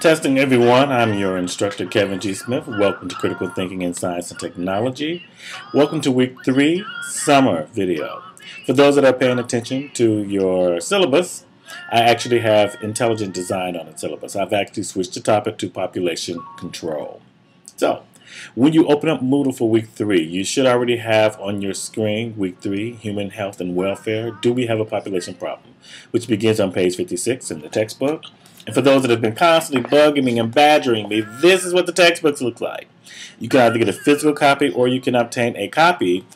Testing everyone, I'm your instructor Kevin G. Smith. Welcome to Critical Thinking in Science and Technology. Welcome to week 3 summer video. For those that are paying attention to your syllabus, I actually have intelligent design on the syllabus. I've actually switched the topic to population control. So, when you open up Moodle for week 3, you should already have on your screen week 3, human health and welfare. Do we have a population problem? Which begins on page 56 in the textbook. And for those that have been constantly bugging me and badgering me, this is what the textbooks look like. You can either get a physical copy or you can obtain a copy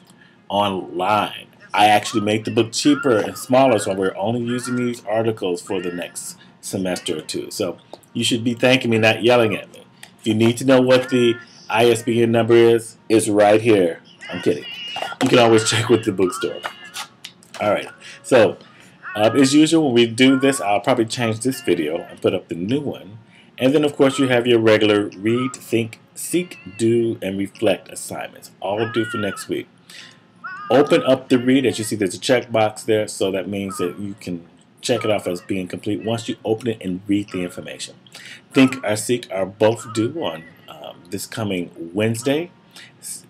online. I actually make the book cheaper and smaller, so we're only using these articles for the next semester or two. So you should be thanking me, not yelling at me. If you need to know what the ISBN number is, it's right here. I'm kidding. You can always check with the bookstore. All right. So as usual, when we do this, I'll probably change this video and put up the new one. And then, of course, you have your regular read, think, seek, do, and reflect assignments, all due for next week. Open up the read. As you see, there's a checkbox there, so that means that you can check it off as being complete once you open it and read the information. Think or seek are both due on this coming Wednesday.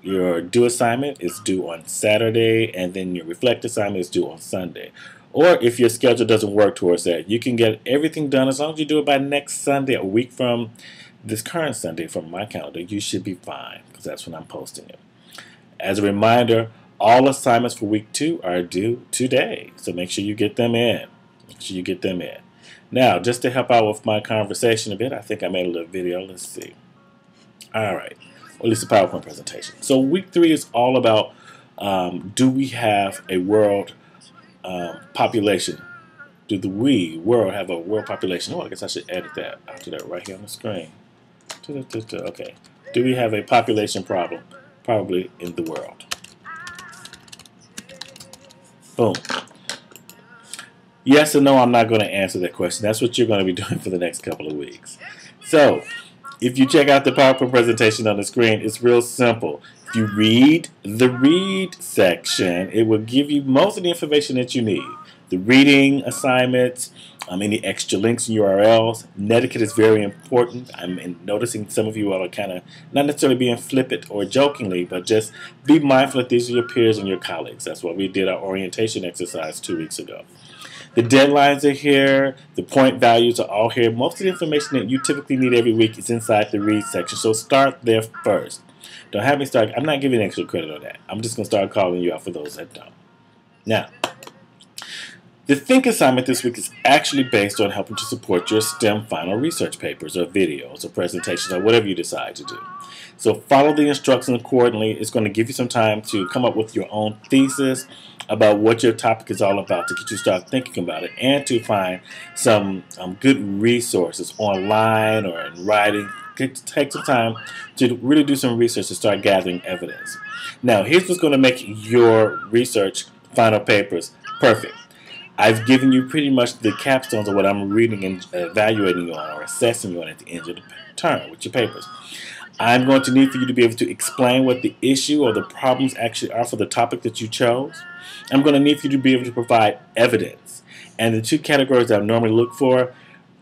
Your do assignment is due on Saturday, and then your reflect assignment is due on Sunday. Or if your schedule doesn't work towards that, you can get everything done as long as you do it by next Sunday, a week from this current Sunday from my calendar. You should be fine because that's when I'm posting it. As a reminder, all assignments for week 2 are due today, so make sure you get them in. Make sure you get them in. Now, just to help out with my conversation a bit, I think I made a little video. Let's see. All right, or at least a PowerPoint presentation. So week 3 is all about do we have a world population? Do the world have a world population? Oh, I guess I should edit that. I'll do that right here on the screen. Okay. Do we have a population problem? Probably in the world. Boom. Yes or no, I'm not going to answer that question. That's what you're going to be doing for the next couple of weeks. So, if you check out the PowerPoint presentation on the screen, it's real simple. If you read the read section, it will give you most of the information that you need. The reading assignments, any extra links and URLs. Netiquette is very important. I'm noticing some of you all are kind of not necessarily being flippant or jokingly, but just be mindful that these are your peers and your colleagues. That's why we did our orientation exercise 2 weeks ago. The deadlines are here. The point values are all here. Most of the information that you typically need every week is inside the read section. So start there first. Don't have me start. I'm not giving extra credit on that. I'm just going to start calling you out for those that don't. Now, the think assignment this week is actually based on helping to support your STEM final research papers or videos or presentations or whatever you decide to do. So follow the instructions accordingly. It's going to give you some time to come up with your own thesis about what your topic is all about to get you to start thinking about it and to find some good resources online or in writing. Take some time to really do some research to start gathering evidence. Now, here's what's going to make your research final papers perfect. I've given you pretty much the capstones of what I'm reading and evaluating you on or assessing you on at the end of the term with your papers. I'm going to need for you to be able to explain what the issue or the problems actually are for the topic that you chose. I'm going to need for you to be able to provide evidence. And the 2 categories that I normally look for,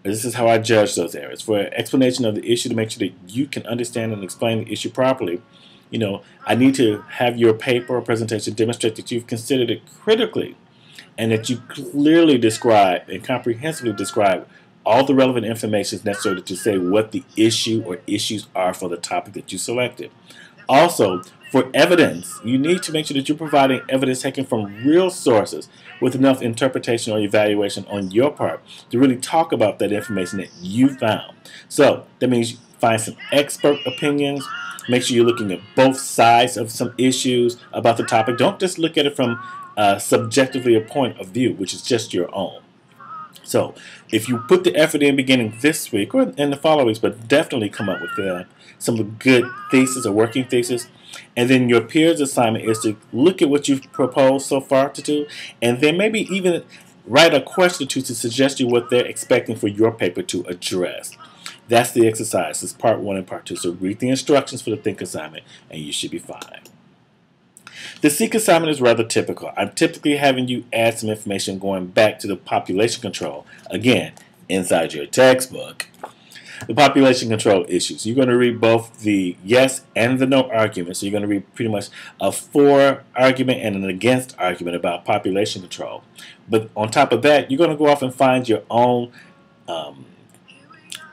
this is how I judge those areas. For explanation of the issue, to make sure that you can understand and explain the issue properly, I need to have your paper or presentation demonstrate that you've considered it critically and that you clearly describe and comprehensively describe all the relevant information necessary to say what the issue or issues are for the topic that you selected. Also, for evidence, you need to make sure that you're providing evidence taken from real sources with enough interpretation or evaluation on your part to really talk about that information that you found. So that means you find some expert opinions. Make sure you're looking at both sides of some issues about the topic. Don't just look at it from subjectively a point of view, which is just your own. So if you put the effort in beginning this week or in the following weeks, but definitely come up with some good thesis or working thesis, and then your peers' assignment is to look at what you've proposed so far to do, and then maybe even write a question or two to suggest you what they're expecting for your paper to address. That's the exercise. It's part 1 and part 2. So read the instructions for the think assignment, and you should be fine. The seek assignment is rather typical. I'm typically having you add some information going back to the population control, again, inside your textbook. The population control issues. You're going to read both the yes and the no argument. So you're going to read pretty much a for argument and an against argument about population control. But on top of that, you're going to go off and find your own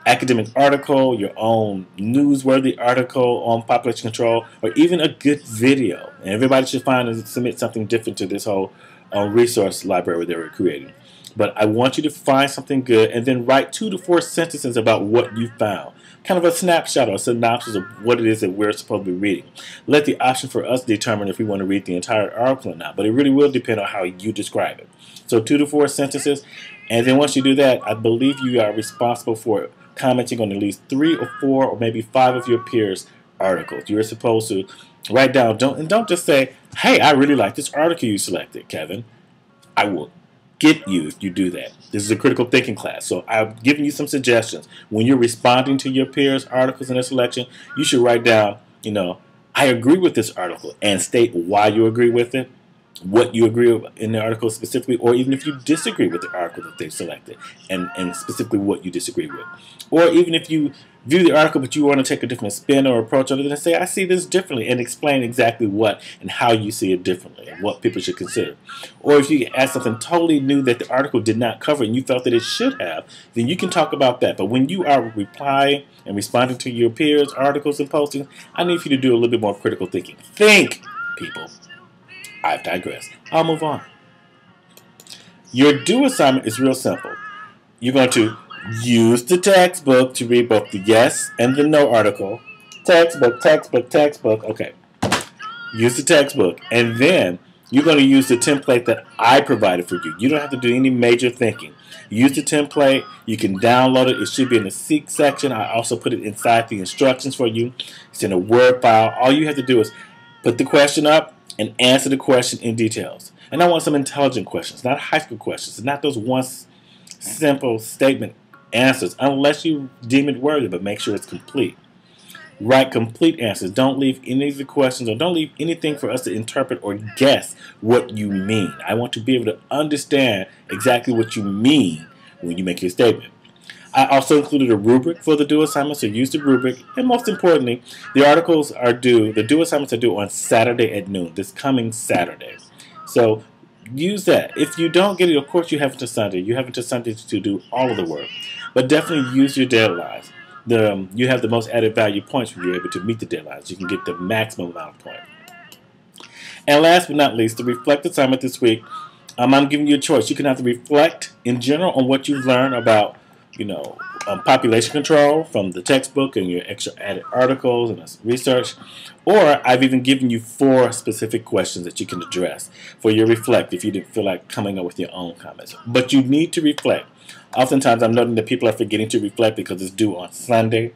academic article, your own newsworthy article on population control, or even a good video. And everybody should find and submit something different to this whole resource library that we're creating. But I want you to find something good and then write 2 to 4 sentences about what you found. Kind of a snapshot or a synopsis of what it is that we're supposed to be reading. Let the option for us determine if we want to read the entire article or not, but it really will depend on how you describe it. So 2 to 4 sentences, and then once you do that, I believe you are responsible for commenting on at least 3 or 4 or maybe 5 of your peers' articles. You're supposed to write down, don't just say, hey, I really like this article you selected, Kevin. I will get you if you do that. This is a critical thinking class, so I've given you some suggestions. When you're responding to your peers' articles in their selection, you should write down, I agree with this article, and state why you agree with it, what you agree with in the article specifically, or even if you disagree with the article that they've selected, and specifically what you disagree with. Or even if you view the article but you want to take a different spin or approach on it, and say, I see this differently, and explain exactly what and how you see it differently and what people should consider. Or if you add something totally new that the article did not cover and you felt that it should have, then you can talk about that. But when you are replying and responding to your peers' articles and postings, I need you to do a little bit more critical thinking. Think, people. I've digressed. I'll move on. Your do assignment is real simple. You're going to use the textbook to read both the yes and the no article. Textbook, textbook, textbook. Okay. Use the textbook. And then you're going to use the template that I provided for you. You don't have to do any major thinking. Use the template. You can download it. It should be in the Seek section. I also put it inside the instructions for you. It's in a Word file. All you have to do is put the question up and answer the question in details. And I want some intelligent questions, not high school questions, not those one simple statement answers, unless you deem it worthy, but make sure it's complete. Write complete answers. Don't leave any of the questions, or don't leave anything for us to interpret or guess what you mean. I want to be able to understand exactly what you mean when you make your statement. I also included a rubric for the do assignment, so use the rubric. And most importantly, the articles are due, the do assignments are due on Saturday at noon, this coming Saturday. So use that. If you don't get it, of course you have until Sunday. You have until Sunday to do all of the work. But definitely use your deadlines. You have the most added value points when you're able to meet the deadlines. You can get the maximum amount of points. And last but not least, the reflect assignment this week, I'm giving you a choice. You can have to reflect in general on what you've learned about population control from the textbook and your extra added articles and research. Or I've even given you 4 specific questions that you can address for your reflect if you didn't feel like coming up with your own comments. But you need to reflect. Oftentimes I'm noting that people are forgetting to reflect because it's due on Sunday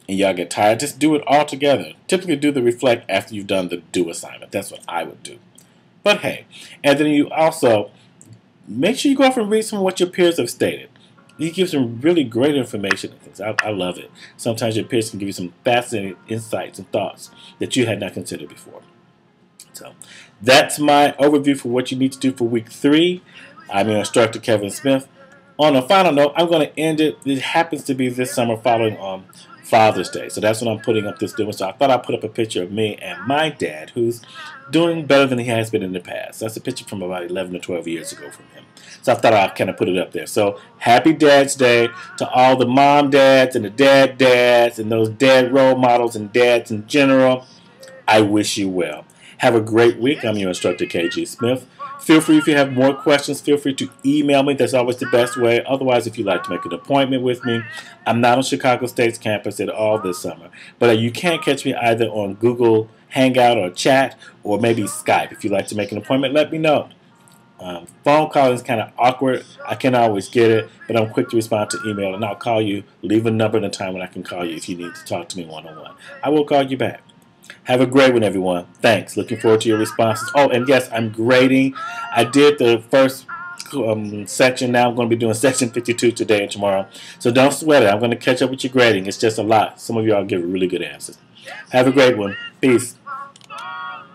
and y'all get tired. Just do it all together. Typically do the reflect after you've done the do assignment. That's what I would do. But hey, and then you also make sure you go off and read some of what your peers have stated. He gives some really great information and things. I love it. Sometimes your peers can give you some fascinating insights and thoughts that you had not considered before. So that's my overview for what you need to do for week 3. I'm your instructor, Kevin Smith. On a final note, I'm going to end it. It happens to be this summer following on Father's Day. So that's when I'm putting up this doing. So I thought I'd put up a picture of me and my dad, who's doing better than he has been in the past. That's a picture from about 11 or 12 years ago from him. So I thought I'd kind of put it up there. So happy Dad's Day to all the mom dads and the dad dads and those dad role models and dads in general. I wish you well. Have a great week. I'm your instructor, KG Smith. Feel free, if you have more questions, feel free to email me. That's always the best way. Otherwise, if you'd like to make an appointment with me, I'm not on Chicago State's campus at all this summer. But you can't catch me either on Google Hangout or Chat or maybe Skype. If you'd like to make an appointment, let me know. Phone calling is kind of awkward. I can't always get it, but I'm quick to respond to email, and I'll call you. Leave a number and a time when I can call you if you need to talk to me one-on-one. I will call you back. Have a great one, everyone. Thanks. Looking forward to your responses. Oh, and yes, I'm grading. I did the first section. Now I'm going to be doing section 52 today and tomorrow. So don't sweat it. I'm going to catch up with your grading. It's just a lot. Some of y'all give really good answers. Have a great one. Peace.